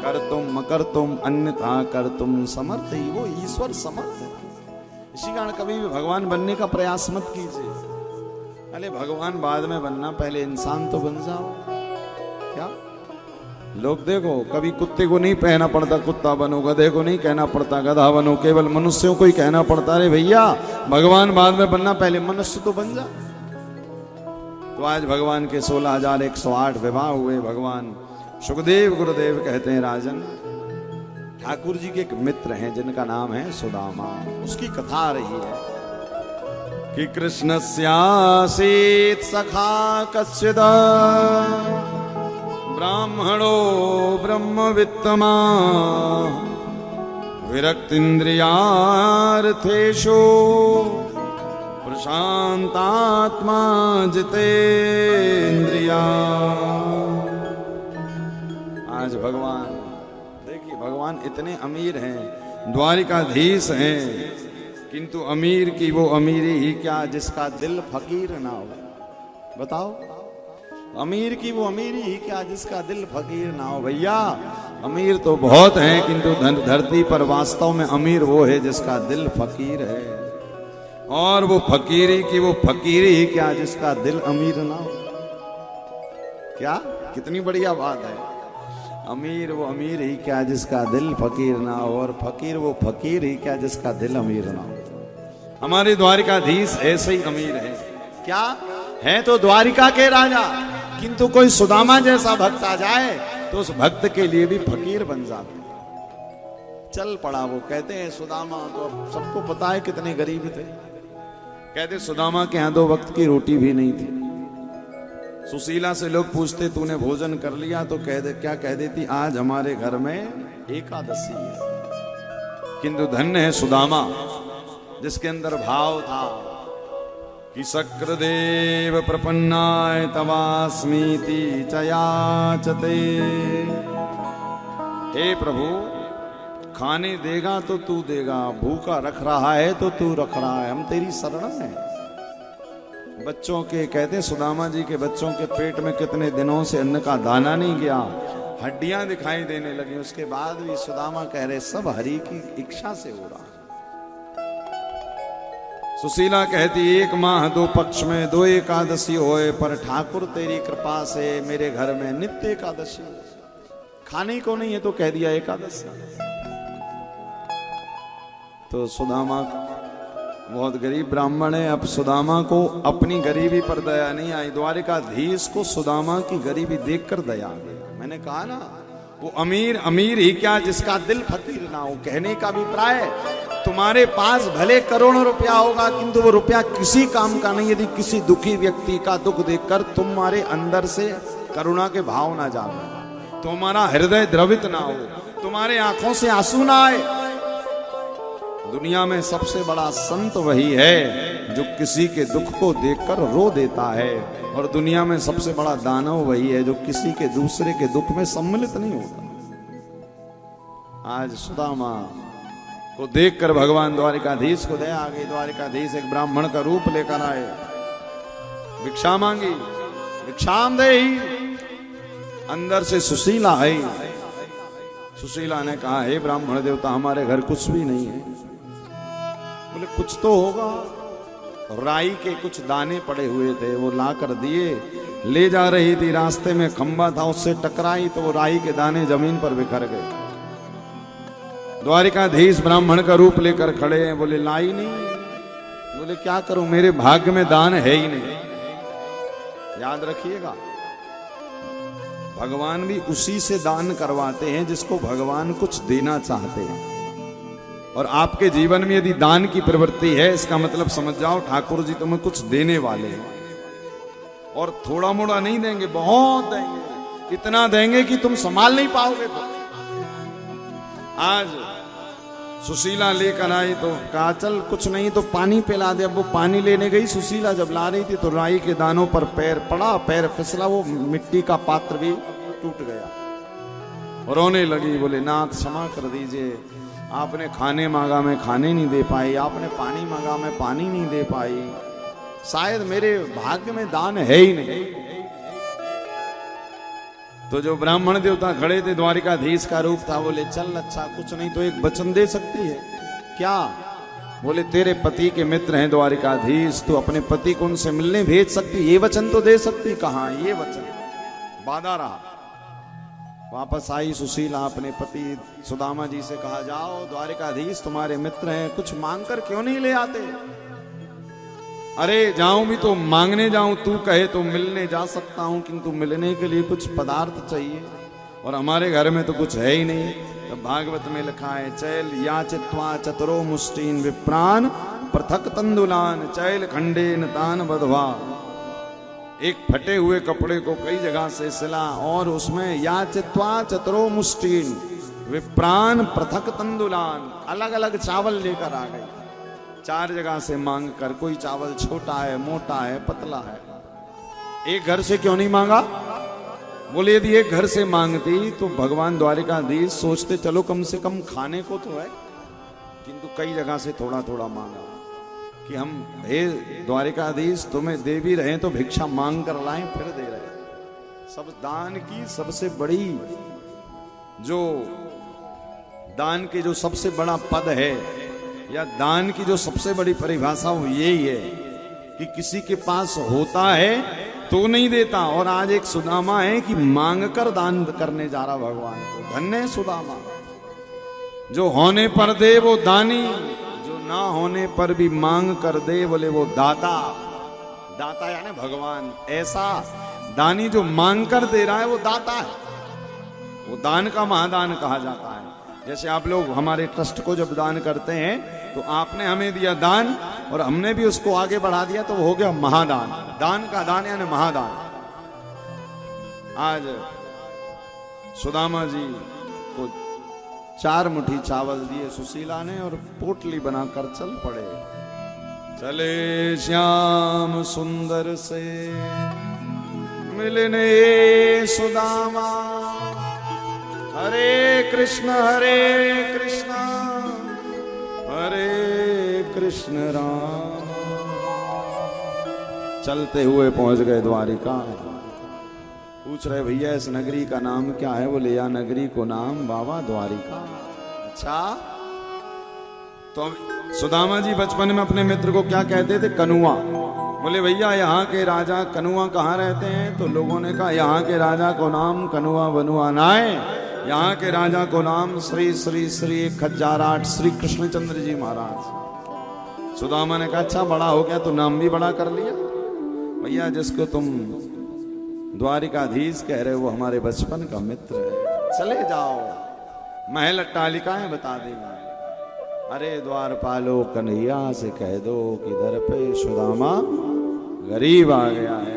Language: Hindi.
कर तुम मकर तुम अन्यथा कर तुम समर्थ ही, वो ईश्वर समर्थ है। इसी कारण कभी भी भगवान बनने का प्रयास मत कीजिए। अरे भगवान बाद में बनना, पहले इंसान तो बन जाओ। क्या लोग देखो, कभी कुत्ते को नहीं कहना पड़ता कुत्ता बनो, गधे को नहीं कहना पड़ता गधा बनो, केवल मनुष्यों को ही कहना पड़ता है भैया भगवान बाद में बनना, पहले मनुष्य तो बन जा। तो आज भगवान के 16,108 विवाह हुए। भगवान सुखदेव गुरुदेव कहते हैं राजन, ठाकुर जी के एक मित्र हैं जिनका नाम है सुदामा। उसकी कथा आ रही है कि कृष्णस्यासीत् सखा कश्चिद ब्राह्मणो ब्रह्मवित्तमा विरक्तीन्द्रियार्थेषु प्रशांतात्मा जितेन्द्रिया। आज भगवान देखिए, भगवान इतने अमीर हैं, द्वारिकाधीश हैं, किंतु अमीर की वो अमीरी ही क्या जिसका दिल फकीर ना हो। बताओ, अमीर की वो अमीरी ही क्या जिसका दिल फकीर ना हो। भैया अमीर तो बहुत हैं, किंतु धरती पर वास्तव में अमीर वो है जिसका दिल फकीर है। और वो फकीरी की वो फकीरी ही क्या जिसका दिल अमीर ना हो। क्या कितनी बढ़िया बात है। अमीर वो अमीर ही क्या जिसका दिल फकीर ना हो, और फकीर वो फकीर ही क्या जिसका दिल अमीर ना हो। हमारे द्वारिकाधीश ऐसे ही अमीर है। क्या है तो द्वारिका के राजा, किंतु कोई सुदामा जैसा भक्त आ जाए तो उस भक्त के लिए भी फकीर बन जाते। चल पड़ा वो, कहते हैं सुदामा तो सबको पता है कितने गरीब थे। कहते सुदामा के यहां 2 वक्त की रोटी भी नहीं थी। सुशीला से लोग पूछते तूने भोजन कर लिया, तो क्या कह देती आज हमारे घर में एकादशी है। किंतु धन्य है सुदामा जिसके अंदर भाव था कि शक्रदेव प्रपन्नाय तवास्मीति चयाचते। हे प्रभु खाने देगा तो तू देगा, भूखा रख रहा है तो तू रख रहा है, हम तेरी शरण में। बच्चों के कहते सुदामा जी के बच्चों के पेट में कितने दिनों से अन्न का दाना नहीं गया, हड्डियां दिखाई देने लगी। उसके बाद भी सुदामा कह रहे सब हरि की इच्छा से हो रहा। सुशीला कहती 1 माह 2 पक्ष में 2 एकादशी होए, पर ठाकुर तेरी कृपा से मेरे घर में नित्य एकादशी। खाने को नहीं है तो कह दिया एकादशी। तो सुदामा बहुत गरीब ब्राह्मण है। अब सुदामा को अपनी गरीबी पर दया नहीं आई, द्वारिकाधीश को सुदामा की गरीबी देखकर दया आ गई। मैंने कहा ना वो अमीर अमीर ही क्या जिसका दिल फकीर ना हो। कहने का अभिप्राय तुम्हारे पास भले करोड़ों रुपया होगा, किंतु वो रुपया किसी काम का नहीं यदि किसी दुखी व्यक्ति का दुख देखकर तुम्हारे अंदर से करुणा के भाव ना जागे, तुम्हारा हृदय द्रवित ना हो, तुम्हारे आंखों से आंसू ना आए। दुनिया में सबसे बड़ा संत वही है जो किसी के दुख को देखकर रो देता है, और दुनिया में सबसे बड़ा दानव वही है जो किसी के दूसरे के दुख में सम्मिलित नहीं होता। आज सुदामा को देखकर भगवान द्वारिकाधीश को दया आ गई। द्वारिकाधीश एक ब्राह्मण का रूप लेकर आए, भिक्षा मांगी, भिक्षाम देहि। अंदर से सुशीला आई। सुशीला ने कहा हे ब्राह्मण देवता हमारे घर कुछ भी नहीं है। बोले कुछ तो होगा। राई के कुछ दाने पड़े हुए थे, वो ला कर दिए। ले जा रही थी, रास्ते में खंबा था उससे टकराई तो वो राई के दाने जमीन पर बिखर गए। द्वारिकाधीश ब्राह्मण का रूप लेकर खड़े हैं। बोले लाई नहीं। बोले क्या करूं, मेरे भाग्य में दान है ही नहीं। याद रखिएगा भगवान भी उसी से दान करवाते हैं जिसको भगवान कुछ देना चाहते हैं। और आपके जीवन में यदि दान की प्रवृत्ति है, इसका मतलब समझ जाओ ठाकुर जी तुम्हें कुछ देने वाले हैं। और थोड़ा मोड़ा नहीं देंगे, बहुत देंगे, इतना देंगे कि तुम संभाल नहीं पाओगे। आज सुशीला लेकर आई तो कहा चल कुछ नहीं तो पानी पिला दे। अब वो पानी लेने गई सुशीला, जब ला रही थी तो राई के दानों पर पैर पड़ा, पैर फिसला, वो मिट्टी का पात्र भी टूट गया। रोने लगी। बोले नाथ क्षमा कर दीजिए, आपने खाने मांगा मैं खाने नहीं दे पाई, आपने पानी मांगा मैं पानी नहीं दे पाई, शायद मेरे भाग्य में दान है ही नहीं। तो जो ब्राह्मण देवता खड़े थे, द्वारिकाधीश का रूप था, बोले चल अच्छा कुछ नहीं तो एक वचन दे सकती है क्या? बोले तेरे पति के मित्र हैं द्वारिकाधीश, तो अपने पति को उनसे मिलने भेज सकती, ये वचन तो दे सकती। कहाँ ये वचन, बाधा रहा। वापस आई सुशीला, अपने पति सुदामा जी से कहा जाओ द्वारिकाधीश तुम्हारे मित्र हैं, कुछ मांग कर क्यों नहीं ले आते? अरे जाऊं भी तो मांगने जाऊं, तू कहे तो मिलने जा सकता हूं, किंतु मिलने के लिए कुछ पदार्थ चाहिए और हमारे घर में तो कुछ है ही नहीं। तो भागवत में लिखा है चैल याचित्वा चतुरो मुष्टीन विप्रान पृथक तंदुलान चैल खंडेन तान बधवा। एक फटे हुए कपड़े को कई जगह से सिला और उसमें याचित्वा चतुरो मुष्टीन विप्रान पृथक तंदुलान, अलग अलग चावल लेकर आ गई। 4 जगह से मांग कर, कोई चावल छोटा है, मोटा है, पतला है। एक घर से क्यों नहीं मांगा? बोले यदि एक घर से मांगती तो भगवान द्वारिकाधीश सोचते चलो कम से कम खाने को तो है, किंतु कई जगह से थोड़ा थोड़ा मांगा कि हम हे द्वारिकाधीश तुम्हें दे भी रहे तो भिक्षा मांग कर लाएं, फिर दे रहे। सब दान की सबसे बड़ी, जो दान के जो सबसे बड़ा पद है या दान की जो सबसे बड़ी परिभाषा वो यही है कि किसी के पास होता है तो नहीं देता। और आज एक सुदामा है कि मांग कर दान करने जा रहा भगवान को। धन्य है सुदामा, जो होने पर दे वो दानी, जो ना होने पर भी मांग कर दे बोले वो दाता। दाता यानी भगवान। ऐसा दानी जो मांग कर दे रहा है वो दाता है, वो दान का महादान कहा जाता है। जैसे आप लोग हमारे ट्रस्ट को जब दान करते हैं तो आपने हमें दिया दान और हमने भी उसको आगे बढ़ा दिया तो वो हो गया महादान। दान का दान यानी महादान। आज सुदामा जी को 4 मुट्ठी चावल दिए सुशीला ने और पोटली बनाकर चल पड़े। चले श्याम सुंदर से मिलने सुदामा, हरे कृष्ण हरे कृष्ण राम। चलते हुए पहुंच गए द्वारिका। पूछ रहे भैया इस नगरी का नाम क्या है? बोले या नगरी को नाम बाबा द्वारिका। अच्छा, तो सुदामा जी बचपन में अपने मित्र को क्या कहते थे? कनुआ। बोले भैया यहाँ के राजा कनुआ कहाँ रहते हैं? तो लोगों ने कहा यहाँ के राजा को नाम कनुआ बनुआ नाय, यहाँ के राजा को नाम श्री श्री श्री 1008 श्री कृष्णचंद्र जी महाराज। सुदामा ने कहा अच्छा बड़ा हो गया तो नाम भी बड़ा कर लिया। भैया जिसको तुम द्वारिकाधीश कह रहे हो वो हमारे बचपन का मित्र है, चले जाओ, महल अट्टालिकाएं बता देंगे। अरे द्वारपालो कन्हैया से कह दो कि दर पे सुदामा गरीब आ गया है।